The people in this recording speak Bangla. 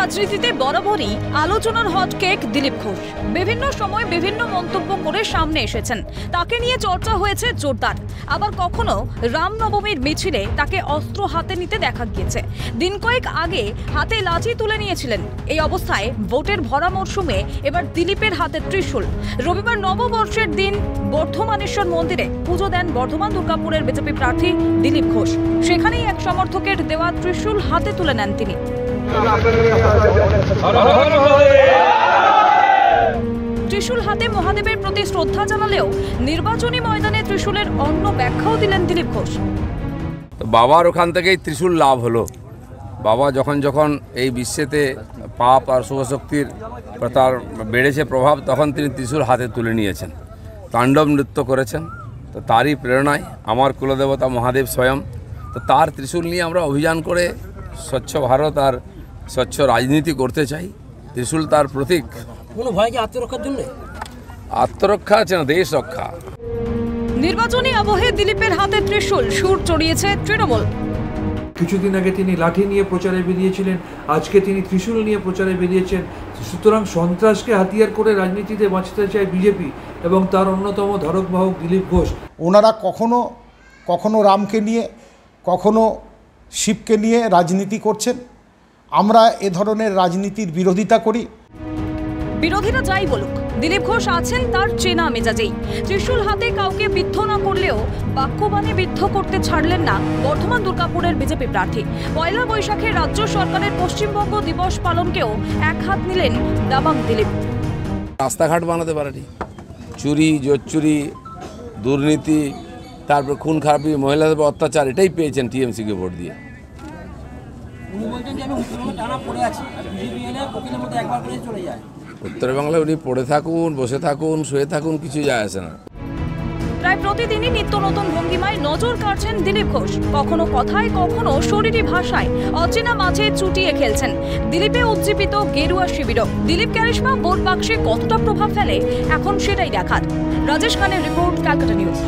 রাজনীতিতে বরাবরই আলোচনার হট কেক দিলীপ ঘোষ। বিভিন্ন সময় বিভিন্ন মন্তব্য করে সামনে এসেছেন, তাকে নিয়ে চর্চা হয়েছে জোরদার। আবার কখনো রামনবমীর মিছিলে তাকে অস্ত্র হাতে নিতে দেখা গিয়েছে। দিন কয়েক আগে হাতে লাঠি তুলে নিয়েছিলেন। এই অবস্থায় ভোটের ভরা মরশুমে এবার দিলীপের হাতে ত্রিশূল। রবিবার নববর্ষের দিন বর্ধমানেশ্বর মন্দিরে পুজো দেন বর্ধমান দুর্গাপুরের বিজেপি প্রার্থী দিলীপ ঘোষ। সেখানেই এক সমর্থকের দেওয়া ত্রিশূল হাতে তুলে নেন তিনি। ত্রিশূল হাতে মহাদেবের প্রতি শ্রদ্ধা জানালেও নির্বাচনী ময়দানে ত্রিশূলের অন্য ব্যাখ্যাও দিলেন দিলীপ ঘোষ। বাবার ওখান থেকেই ত্রিশূল লাভ হলো। বাবা যখন যখন এই বিশ্বেতে পাপ আর শুভশক্তির তার বেড়েছে প্রভাব, তখন তিনি ত্রিশূল হাতে তুলে নিয়েছেন, তাণ্ডব নৃত্য করেছেন। তো তারই প্রেরণায় আমার কুলদেবতা মহাদেব স্বয়ং, তো তার ত্রিশূল নিয়ে আমরা অভিযান করে স্বচ্ছ ভারত আর স্বচ্ছ রাজনীতি করতে চাই। ত্রিশূল তার প্রতীক। কোনো ভয় কি আত্মরক্ষার জন্য? আত্মরক্ষা আছে না, দেশ রক্ষা। নির্বাচনী আবহে দিলীপের হাতে ত্রিশূল, সুর চড়িয়েছে তৃণমূল। কিছুদিন আগে তিনি লাঠি নিয়ে প্রচারে বেরিয়েছিলেন, আজকে তিনি ত্রিশূল নিয়ে প্রচারে বেরিয়েছেন। সুতরাং সন্ত্রাসকে হাতিয়ার করে রাজনীতিতে বাঁচতে চায় বিজেপি এবং তার অন্যতম ধারক বাহক দিলীপ ঘোষ। ওনারা কখনো কখনো রামকে নিয়ে, কখনো শিবকে নিয়ে রাজনীতি করছেন। আমরা এ ধরনের রাজনীতির বিরোধিতা করি। বিরোধীরা যাই বলুক, দিলীপ ঘোষ আছেন তার চেনা মেজাজেই। ত্রিশূল হাতে কাউকে বিদ্ধ না করলেও বাক্যবাণে বিদ্ধ করতে ছাড়লেন না বর্ধমান দুর্গাপুরের বিজেপি প্রার্থী। পয়লা বৈশাখে রাজ্য সরকারের পশ্চিমবঙ্গ দিবস পালনকেও এক হাত নিলেন দাবাং দিলীপ। রাস্তাঘাট বানাতে পারেনি, চুরি, জোচ্চুরি, দুর্নীতি, তারপর খুন খারাপি, মহিলাদের অত্যাচার, এটাই পেয়েছেন টিএমসিকে ভোট দিয়ে। উত্তরবাংলায় উনি পড়ে থাকুন, বসে থাকুন, শুয়ে থাকুন, কিছু যায় আসে না। প্রায় প্রতিদিনই নিত্য নতুন ভঙ্গিমায় নজর কাড়ছেন দিলীপ ঘোষ। কখনো কথায়, কখনো শরীরী ভাষায় অচেনা মাঝে চুটিয়ে খেলছেন। দিলীপে উজ্জীবিত গেরুয়া শিবিরও। দিলীপ ক্যারিশমা ভোট বাক্সে কতটা প্রভাব ফেলে এখন সেটাই দেখার। রাজেশ খানের রিপোর্ট, ক্যালকাটা নিউজ।